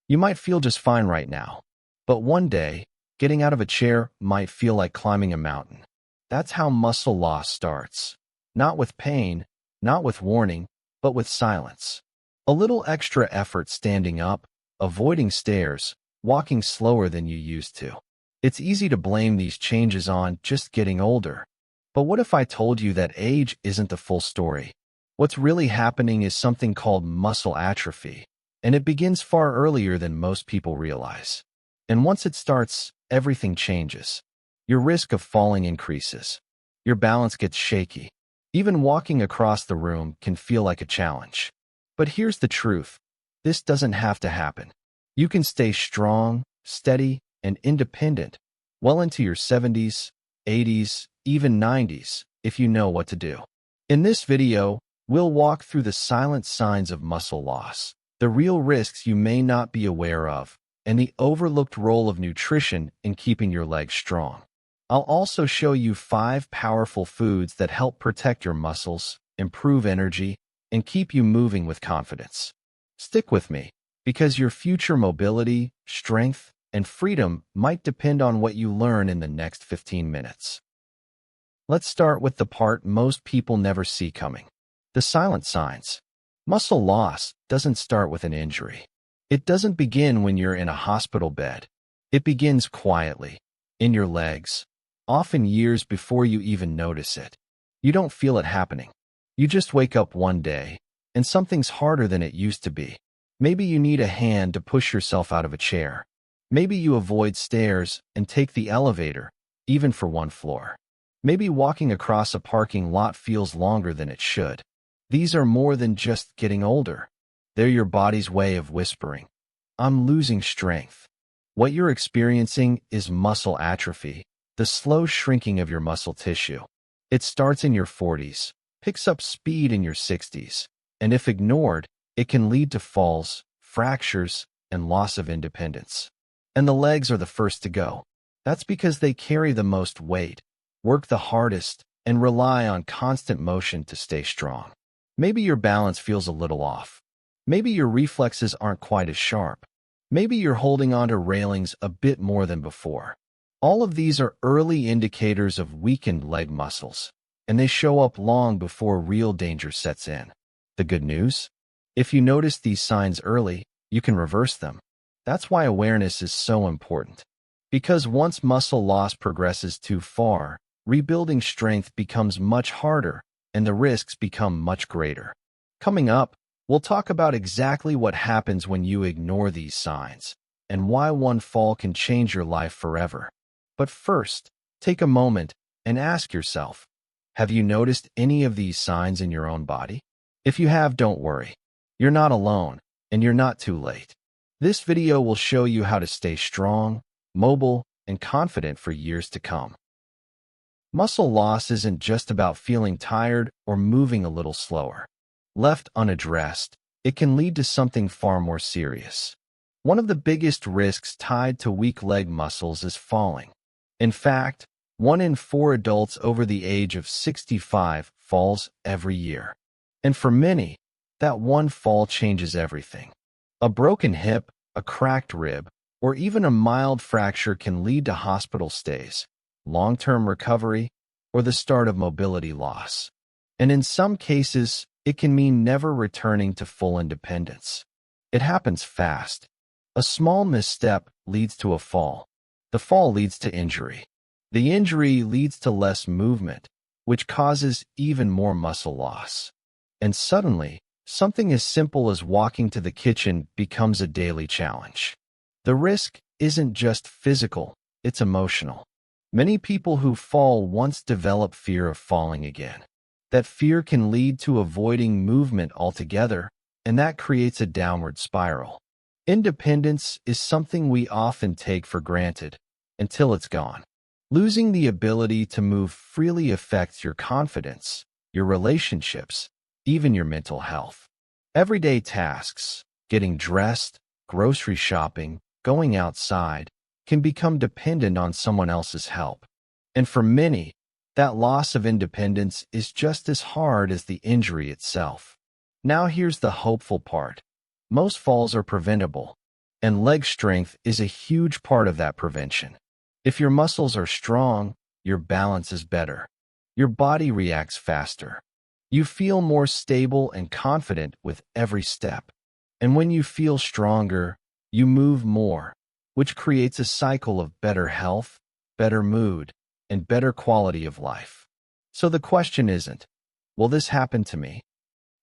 You might feel just fine right now, but one day, getting out of a chair might feel like climbing a mountain. That's how muscle loss starts. Not with pain, not with warning, but with silence. A little extra effort standing up, avoiding stairs, walking slower than you used to. It's easy to blame these changes on just getting older. But what if I told you that age isn't the full story? What's really happening is something called muscle atrophy, and it begins far earlier than most people realize. And once it starts, everything changes. Your risk of falling increases. Your balance gets shaky. Even walking across the room can feel like a challenge. But here's the truth. This doesn't have to happen. You can stay strong, steady, and independent well into your 70s, 80s, even 90s, if you know what to do. In this video, we'll walk through the silent signs of muscle loss, the real risks you may not be aware of, and the overlooked role of nutrition in keeping your legs strong. I'll also show you 5 powerful foods that help protect your muscles, improve energy, and keep you moving with confidence. Stick with me, because your future mobility, strength, and freedom might depend on what you learn in the next 15 minutes. Let's start with the part most people never see coming. The silent signs. Muscle loss doesn't start with an injury. It doesn't begin when you're in a hospital bed. It begins quietly, in your legs, often years before you even notice it. You don't feel it happening. You just wake up one day, and something's harder than it used to be. Maybe you need a hand to push yourself out of a chair. Maybe you avoid stairs and take the elevator, even for one floor. Maybe walking across a parking lot feels longer than it should. These are more than just getting older. They're your body's way of whispering, "I'm losing strength." What you're experiencing is muscle atrophy, the slow shrinking of your muscle tissue. It starts in your 40s, picks up speed in your 60s, and if ignored, it can lead to falls, fractures, and loss of independence. And the legs are the first to go. That's because they carry the most weight, work the hardest, and rely on constant motion to stay strong. Maybe your balance feels a little off. Maybe your reflexes aren't quite as sharp. Maybe you're holding onto railings a bit more than before. All of these are early indicators of weakened leg muscles, and they show up long before real danger sets in. The good news? If you notice these signs early, you can reverse them. That's why awareness is so important. Because once muscle loss progresses too far, rebuilding strength becomes much harder, and the risks become much greater. Coming up, we'll talk about exactly what happens when you ignore these signs, and why one fall can change your life forever. But first, take a moment and ask yourself, have you noticed any of these signs in your own body? If you have, don't worry. You're not alone, and you're not too late. This video will show you how to stay strong, mobile, and confident for years to come. Muscle loss isn't just about feeling tired or moving a little slower. Left unaddressed, it can lead to something far more serious. One of the biggest risks tied to weak leg muscles is falling. In fact, 1 in 4 adults over the age of 65 falls every year. And for many, that one fall changes everything. A broken hip, a cracked rib, or even a mild fracture can lead to hospital stays, long-term recovery, or the start of mobility loss. And in some cases, it can mean never returning to full independence. It happens fast. A small misstep leads to a fall. The fall leads to injury. The injury leads to less movement, which causes even more muscle loss. And suddenly, something as simple as walking to the kitchen becomes a daily challenge. The risk isn't just physical, it's emotional. Many people who fall once develop fear of falling again. That fear can lead to avoiding movement altogether, and that creates a downward spiral. Independence is something we often take for granted until it's gone. Losing the ability to move freely affects your confidence, your relationships, even your mental health. Everyday tasks, getting dressed, grocery shopping, going outside, can become dependent on someone else's help. And for many, that loss of independence is just as hard as the injury itself. Now here's the hopeful part. Most falls are preventable. And leg strength is a huge part of that prevention. If your muscles are strong, your balance is better. Your body reacts faster. You feel more stable and confident with every step. And when you feel stronger, you move more, which creates a cycle of better health, better mood, and better quality of life. So the question isn't, will this happen to me?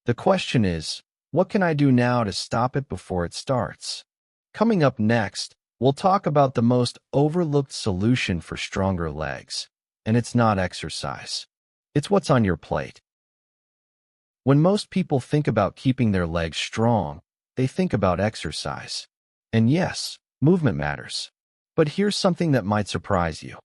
The question is, what can I do now to stop it before it starts? Coming up next, we'll talk about the most overlooked solution for stronger legs. And it's not exercise. It's what's on your plate. When most people think about keeping their legs strong, they think about exercise. And yes, movement matters. But here's something that might surprise you.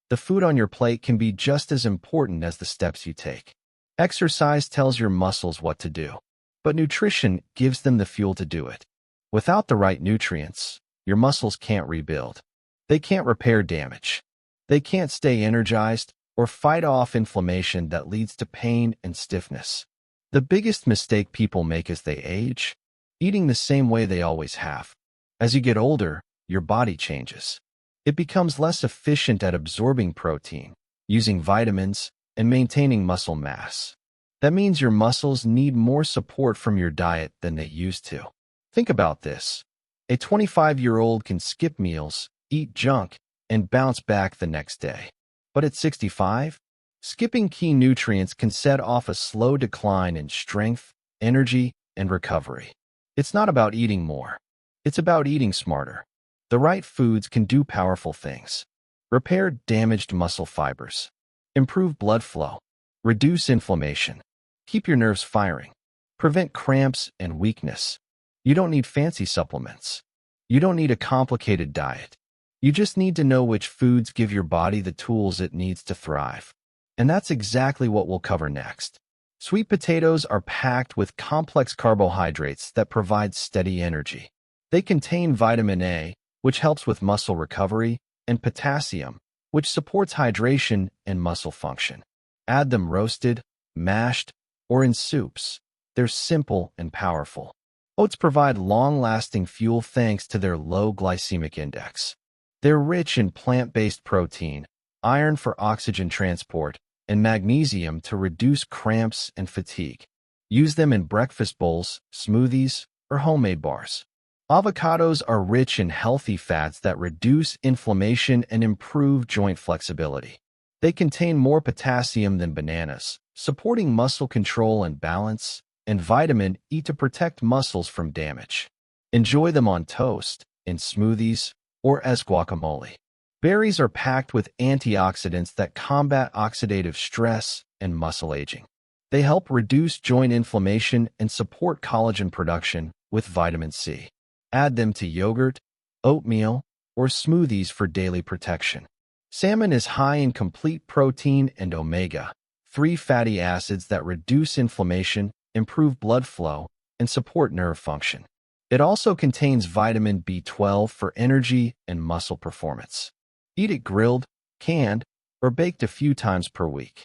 The food on your plate can be just as important as the steps you take. Exercise tells your muscles what to do, but nutrition gives them the fuel to do it. Without the right nutrients, your muscles can't rebuild. They can't repair damage. They can't stay energized or fight off inflammation that leads to pain and stiffness. The biggest mistake people make as they age? Eating the same way they always have. As you get older, your body changes. It becomes less efficient at absorbing protein, using vitamins, and maintaining muscle mass. That means your muscles need more support from your diet than they used to. Think about this. A 25-year-old can skip meals, eat junk, and bounce back the next day. But at 65, skipping key nutrients can set off a slow decline in strength, energy, and recovery. It's not about eating more. It's about eating smarter. The right foods can do powerful things. Repair damaged muscle fibers. Improve blood flow. Reduce inflammation. Keep your nerves firing. Prevent cramps and weakness. You don't need fancy supplements. You don't need a complicated diet. You just need to know which foods give your body the tools it needs to thrive. And that's exactly what we'll cover next. Sweet potatoes are packed with complex carbohydrates that provide steady energy. They contain vitamin A, which helps with muscle recovery, and potassium, which supports hydration and muscle function. Add them roasted, mashed, or in soups. They're simple and powerful. Oats provide long-lasting fuel thanks to their low glycemic index. They're rich in plant-based protein, iron for oxygen transport, and magnesium to reduce cramps and fatigue. Use them in breakfast bowls, smoothies, or homemade bars. Avocados are rich in healthy fats that reduce inflammation and improve joint flexibility. They contain more potassium than bananas, supporting muscle control and balance, and vitamin E to protect muscles from damage. Enjoy them on toast, in smoothies, or as guacamole. Berries are packed with antioxidants that combat oxidative stress and muscle aging. They help reduce joint inflammation and support collagen production with vitamin C. Add them to yogurt, oatmeal, or smoothies for daily protection. Salmon is high in complete protein and omega-3 fatty acids that reduce inflammation, improve blood flow, and support nerve function. It also contains vitamin B12 for energy and muscle performance. Eat it grilled, canned, or baked a few times per week.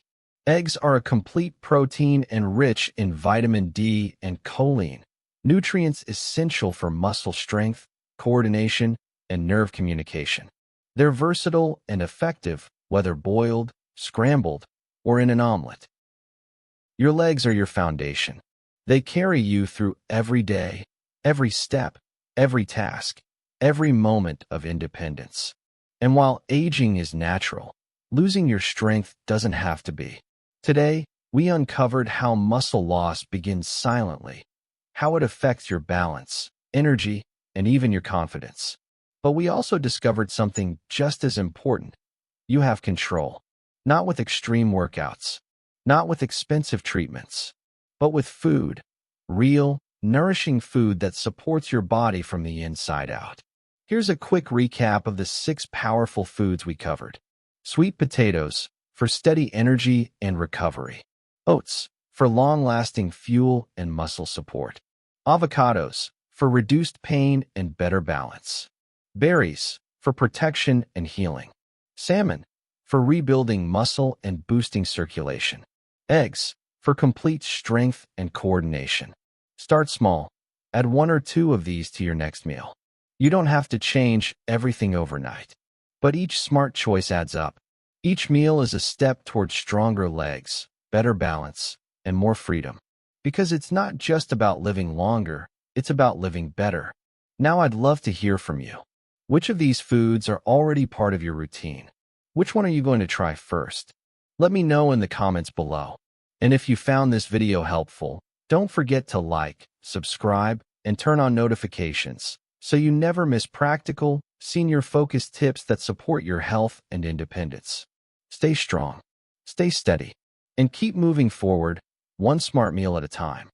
Eggs are a complete protein and rich in vitamin D and choline, nutrients essential for muscle strength, coordination, and nerve communication. They're versatile and effective, whether boiled, scrambled, or in an omelet. Your legs are your foundation. They carry you through every day, every step, every task, every moment of independence. And while aging is natural, losing your strength doesn't have to be. Today, we uncovered how muscle loss begins silently, how it affects your balance, energy, and even your confidence. But we also discovered something just as important. You have control, not with extreme workouts, not with expensive treatments, but with food, real, nourishing food that supports your body from the inside out. Here's a quick recap of the 6 powerful foods we covered. Sweet potatoes, for steady energy and recovery. Oats, for long-lasting fuel and muscle support. Avocados, for reduced pain and better balance. Berries, for protection and healing. Salmon, for rebuilding muscle and boosting circulation. Eggs, for complete strength and coordination. Start small. Add 1 or 2 of these to your next meal. You don't have to change everything overnight. But each smart choice adds up. Each meal is a step towards stronger legs, better balance, and more freedom. Because it's not just about living longer, it's about living better. Now I'd love to hear from you. Which of these foods are already part of your routine? Which one are you going to try first? Let me know in the comments below. And if you found this video helpful, don't forget to like, subscribe, and turn on notifications so you never miss practical, senior-focused tips that support your health and independence. Stay strong, stay steady, and keep moving forward, one smart meal at a time.